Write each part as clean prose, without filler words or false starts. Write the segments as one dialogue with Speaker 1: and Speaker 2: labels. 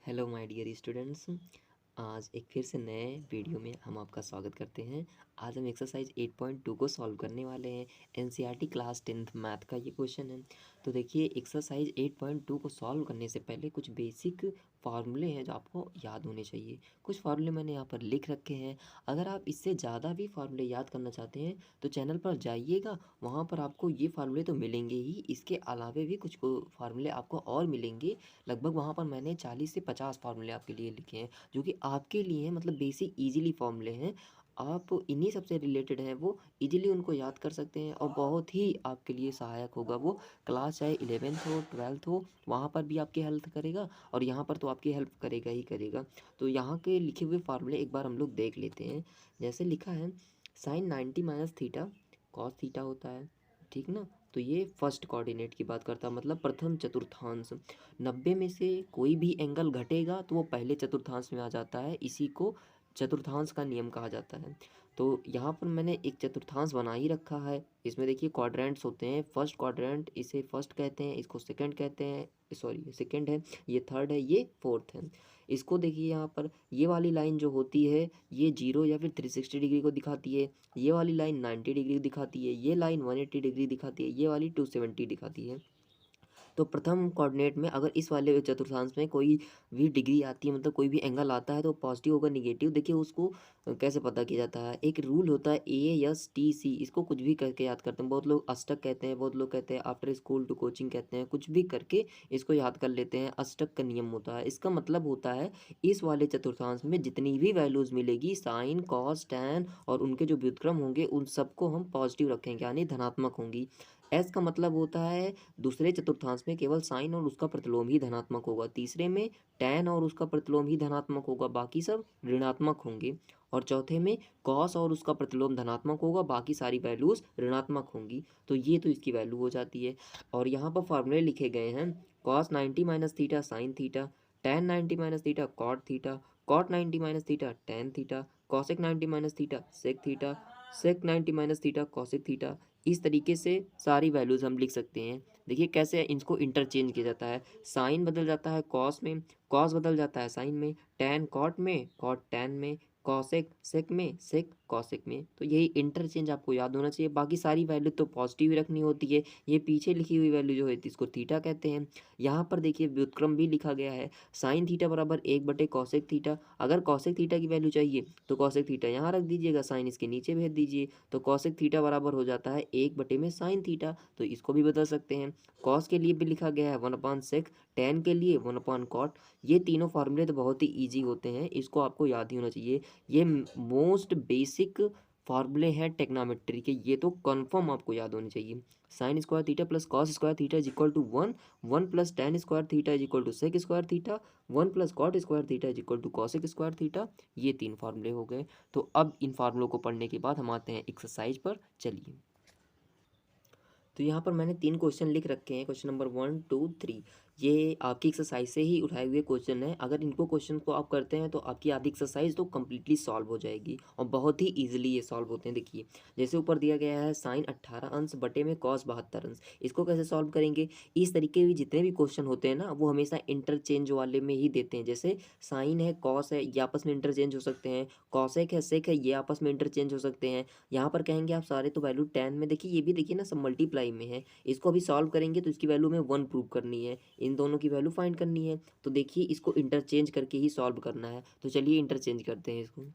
Speaker 1: Hello my dear students. आज एक फिर से नए वीडियो में हम आपका स्वागत करते हैं। आज हम एक्सरसाइज 8.2 को सॉल्व करने वाले हैं। एनसीईआरटी क्लास 10th मैथ का ये क्वेश्चन है। तो देखिए, एक्सरसाइज 8.2 को सॉल्व करने से पहले कुछ बेसिक फार्मूले हैं जो आपको याद होने चाहिए। कुछ फार्मूले मैंने यहाँ पर लिख रखे हैं। अगर आप इससे ज़्यादा भी फार्मूले याद करना चाहते हैं तो चैनल पर जाइएगा, वहाँ पर आपको ये फार्मूले तो मिलेंगे ही, इसके अलावे भी कुछ फार्मूले आपको और मिलेंगे। लगभग वहाँ पर मैंने 40 से 50 फार्मूले आपके लिए लिखे हैं जो कि आपके लिए हैं, मतलब बेसिक इजीली फॉर्मूले हैं। आप इन्हीं सबसे रिलेटेड हैं, वो इजीली उनको याद कर सकते हैं और बहुत ही आपके लिए सहायक होगा। वो क्लास चाहे 11th हो 12th हो, वहाँ पर भी आपकी हेल्प करेगा और यहाँ पर तो आपकी हेल्प करेगा ही करेगा। तो यहाँ के लिखे हुए फार्मूले एक बार हम लोग देख लेते हैं। जैसे लिखा है sine 90 minus theta cos theta होता है, ठीक ना। तो ये फर्स्ट कोऑर्डिनेट की बात करता है, मतलब प्रथम चतुर्थांश। 90 में से कोई भी एंगल घटेगा तो वो पहले चतुर्थांश में आ जाता है, इसी को चतुर्थांश का नियम कहा जाता है। तो यहाँ पर मैंने एक चतुर्थांश बना ही रखा है। इसमें देखिए क्वाड्रेंट्स होते हैं। फर्स्ट क्वाड्रेंट, इसे फर्स्ट कहते हैं, इसको सेकंड कहते हैं, सॉरी सेकंड है, ये थर्ड है, ये फोर्थ है। इसको देखिए यहाँ पर ये वाली लाइन जो होती है ये 0 या फिर 360 डिग्री को दिखाती है, ये वाली लाइन 90 डिग्री दिखाती है, ये लाइन 180 डिग्री दिखाती है, ये वाली 270 दिखाती है। तो प्रथम कोऑर्डिनेट में अगर इस वाले चतुर्थांश में कोई भी डिग्री आती है, मतलब कोई भी एंगल आता है, तो पॉजिटिव होगा निगेटिव। देखिए उसको कैसे पता किया जाता है, एक रूल होता है ASTC, इसको कुछ भी करके याद करते हैं। बहुत लोग अष्टक कहते हैं, बहुत लोग कहते हैं आफ्टर स्कूल टू कोचिंग कहते हैं, कुछ भी करके इसको याद कर लेते हैं। अष्टक का नियम होता है, इसका मतलब होता है इस वाले चतुर्थांश में जितनी भी वैल्यूज मिलेगी, साइन कॉस टैन और उनके जो व्युत्क्रम होंगे उन सबको हम पॉजिटिव रखेंगे, यानी धनात्मक होंगी। एस का मतलब होता है दूसरे चतुर्थांश में केवल साइन और उसका प्रतिलोम ही धनात्मक होगा, तीसरे में टैन और उसका प्रतिलोम ही धनात्मक होगा, बाकी सब ऋणात्मक होंगे, और चौथे में कॉस और उसका प्रतिलोम धनात्मक होगा, बाकी सारी वैल्यूज ऋणात्मक होंगी। तो ये तो इसकी वैल्यू हो जाती है। और यहाँ पर फार्मूले लिखे गए हैं, cos 90 minus theta sine theta, tan 90 minus theta cot theta, cot 90 minus theta tan theta, cosec 90 minus theta sec theta, sec 90 minus theta cosec theta. इस तरीके से सारी वैल्यूज़ हम लिख सकते हैं। देखिए कैसे इनको इंटरचेंज किया जाता है, साइन बदल जाता है कॉस में, कॉस बदल जाता है साइन में, टैन कॉट में, कॉट टैन में, कॉसेक सेक में, सेक कॉसेक में। तो यही इंटरचेंज आपको याद होना चाहिए। बाकी सारी वैल्यू तो पॉजिटिव ही रखनी होती है। ये पीछे लिखी हुई वैल्यू जो है इसको थीटा कहते हैं। यहाँ पर देखिए व्युत्क्रम भी लिखा गया है, साइन थीटा बराबर 1 बटे कॉसेक थीटा। अगर कॉसेक थीटा की वैल्यू चाहिए तो कॉसेक थीटा यहाँ रख दीजिएगा, साइन इसके नीचे भेज दीजिए, तो कॉसेक थीटा बराबर हो जाता है 1 बटे में साइन थीटा। तो इसको भी बदल सकते हैं। कॉस के लिए भी लिखा गया है 1/सेक, टैन के लिए 1/कॉट। ये तीनों फार्मूले तो बहुत ही ईजी होते हैं, इसको आपको याद ही होना चाहिए। ये मोस्ट बेसिक फार्मूले हैं टेक्नोमेट्री के, ये तो कंफर्म आपको याद होने चाहिए। Sine square theta plus cos square theta is equal to 1, 1 plus tan square theta is equal to sec square theta, 1 plus cot square theta is equal to cosec square theta. ये तीन फार्मूले हो गए। तो अब इन फार्मूलों को पढ़ने के बाद हम आते हैं एक्सरसाइज पर। चलिए, तो यहाँ पर मैंने 3 क्वेश्चन लिख रखे हैं, क्वेश्चन नंबर 1 2 3। ये आपकी एक्सरसाइज से ही उठाए हुए क्वेश्चन है। अगर इनको क्वेश्चन को आप करते हैं तो आपकी आधी एक्सरसाइज तो कम्प्लीटली सॉल्व हो जाएगी और बहुत ही ईजिली ये सॉल्व होते हैं। देखिए जैसे ऊपर दिया गया है साइन 18 अंश बटे में कॉस 72 अंश, इसको कैसे सॉल्व करेंगे। इस तरीके के जितने भी क्वेश्चन होते हैं ना, वो हमेशा इंटरचेंज वाले में ही देते हैं। जैसे साइन है कॉस है, ये आपस में इंटरचेंज हो सकते हैं, कॉसेक है सेक है, ये आपस में इंटरचेंज हो सकते हैं। यहाँ पर कहेंगे आप सारे तो वैल्यू 10 में, देखिए ये भी देखिए ना सब मल्टीप्लाई में है। इसको अभी सॉल्व करेंगे तो इसकी वैल्यू में 1 प्रूव करनी है, इन दोनों की वैल्यू फाइंड करनी है। तो देखिए इसको इंटरचेंज करके ही सॉल्व करना है। तो चलिए इंटरचेंज करते हैं इसको।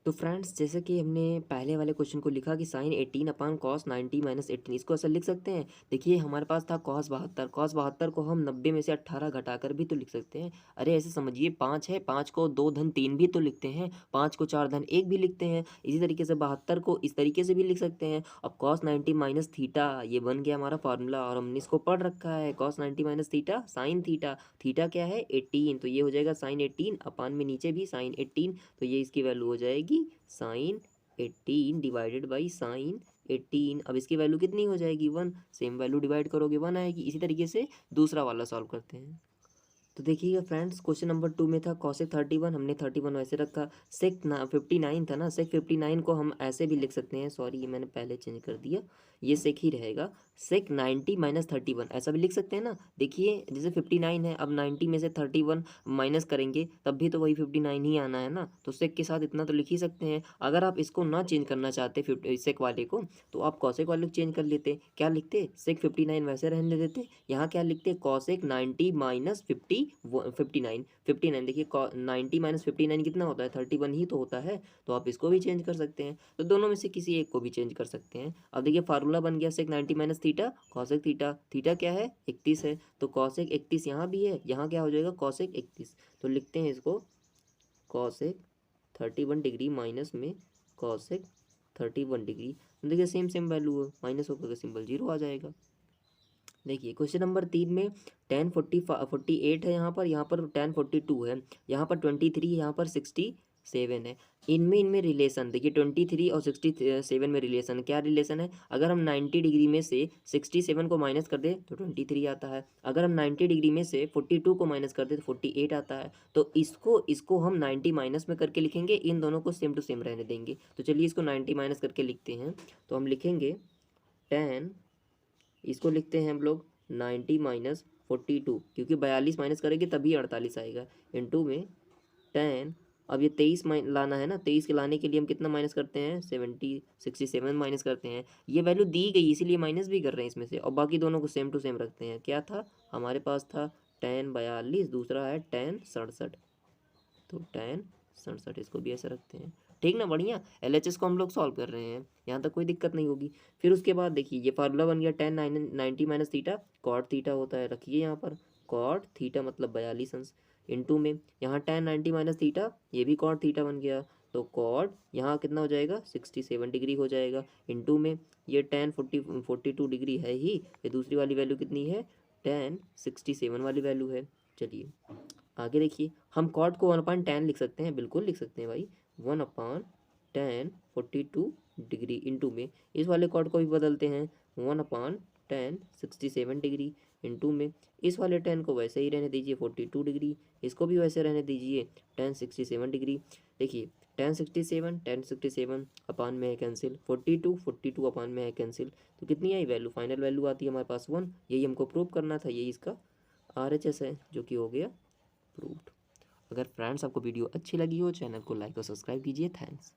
Speaker 1: तो फ्रेंड्स जैसे कि हमने पहले वाले क्वेश्चन को लिखा कि साइन 18 अपान कॉस 90 माइनस 18, इसको ऐसा लिख सकते हैं। देखिए हमारे पास था कॉस 72, कॉस 72 को हम 90 में से 18 घटाकर भी तो लिख सकते हैं। अरे ऐसे समझिए 5 है, 5 को 2 धन 3 भी तो लिखते हैं, 5 को 4 धन 1 भी लिखते हैं। इसी तरीके से 72 को इस तरीके से भी लिख सकते हैं। अब कॉस 90 माइनस थीटा, ये बन गया हमारा फार्मूला और हमने इसको पढ़ रखा है। Cos 90 minus theta sine theta, theta क्या है 18, तो ये हो जाएगा साइन 18 अपान में नीचे भी साइन 18, तो ये इसकी वैल्यू हो जाएगी साइन 18 डिवाइडेड बाई साइन 18। अब इसकी वैल्यू कितनी हो जाएगी 1, सेम वैल्यू डिवाइड करोगे 1 आएगी। इसी तरीके से दूसरा वाला सॉल्व करते हैं। तो देखिएगा फ्रेंड्स क्वेश्चन नंबर 2 में था कॉसेक 31, हमने 31 वैसे रखा। सेक 59 था ना, सेक 59 को हम ऐसे भी लिख सकते हैं, सॉरी ये मैंने पहले चेंज कर दिया, ये सेक ही रहेगा। सेक 90 माइनस 31 ऐसा भी लिख सकते हैं ना। देखिए जैसे 59 है, अब 90 में से 31 माइनस करेंगे तब भी तो वही 59 ही आना है ना, तो सेक के साथ इतना तो लिख ही सकते हैं। अगर आप इसको ना चेंज करना चाहते सेक वाले को, तो आप कॉसेक वाले को चेंज कर लेते। क्या लिखते, सेक 59 वैसे रहने देते। यहाँ क्या लिखते, कॉसेक 90 माइनस 59। देखिए 90 माइनस 59 कितना होता है, 31 ही तो होता है। तो आप इसको भी चेंज कर सकते हैं, तो दोनों में से किसी एक को भी चेंज कर सकते हैं। अब देखिए फार्मूला बन गया सेक 90 minus theta cosec theta. Theta क्या है, 31 है, तो कॉसेक 31 यहाँ भी है, यहाँ क्या हो जाएगा कॉसेक 31। तो लिखते हैं इसको कॉसेक 31 डिग्री माइनस में कॉसेक 31 डिग्री। देखिए सेम सेम वैल्यू है, माइनस होकर सिंबल 0 आ जाएगा। देखिए क्वेश्चन नंबर 3 में 10 48 है, यहाँ पर 10 42 है, यहाँ पर 23, यहाँ पर 67 है। इनमें रिलेशन देखिए 23 और 67 में रिलेशन, क्या रिलेशन है, अगर हम 90 डिग्री में से 67 को माइनस कर दे तो 23 आता है, अगर हम 90 डिग्री में से 42 को माइनस कर दे तो 48 आता है। तो इसको हम 90 माइनस में करके लिखेंगे, इन दोनों को सेम टू सेम रहने देंगे। तो चलिए इसको 90 माइनस करके लिखते हैं। तो हम लिखेंगे 10, इसको लिखते हैं हम लोग 90 माइनस 42, क्योंकि 42 माइनस करेंगे तभी 48 आएगा, इंटू में 10। अब ये 23 लाना है ना, 23 के लाने के लिए हम कितना माइनस करते हैं, 67 माइनस करते हैं। ये वैल्यू दी गई इसीलिए माइनस भी कर रहे हैं इसमें से, और बाकी दोनों को सेम टू सेम रखते हैं। क्या था हमारे पास, था 10 42, दूसरा है 10 67, तो 10 67 इसको भी ऐसे रखते हैं। ठीक ना, बढ़िया। LHS को हम लोग सॉल्व कर रहे हैं, यहाँ तक कोई दिक्कत नहीं होगी। फिर उसके बाद देखिए ये फार्मूला बन गया 10 90 माइनस थीटा कॉट थीटा होता है, रखिए यहाँ पर कॉट थीटा मतलब 42 अंश, इंटू में यहाँ 10 90 माइनस थीटा, ये भी कॉट थीटा बन गया, तो कॉट यहाँ कितना हो जाएगा 67 डिग्री हो जाएगा, इंटू में ये 10 42 डिग्री है ही, ये दूसरी वाली वैल्यू कितनी है 10 67 वाली वैल्यू है। चलिए आगे देखिए, हम कॉट को 1/10 लिख सकते हैं, बिल्कुल लिख सकते हैं भाई, 1/10 42 डिग्री, इंटू में इस वाले कॉट को भी बदलते हैं 1/10 67 डिग्री, इंटू में इस वाले 10 को वैसे ही रहने दीजिए 42 डिग्री, इसको भी वैसे रहने दीजिए 10 67 डिग्री। देखिए 10 67 अपान में है कैंसिल, 42 अपान में है कैंसिल, तो कितनी आई वैल्यू, फाइनल वैल्यू आती है हमारे पास 1। यही हमको प्रूव करना था, यही इसका RHS है, जो कि हो गया प्रूव्ड। अगर फ्रेंड्स आपको वीडियो अच्छी लगी हो, चैनल को लाइक और सब्सक्राइब कीजिए। थैंक्स।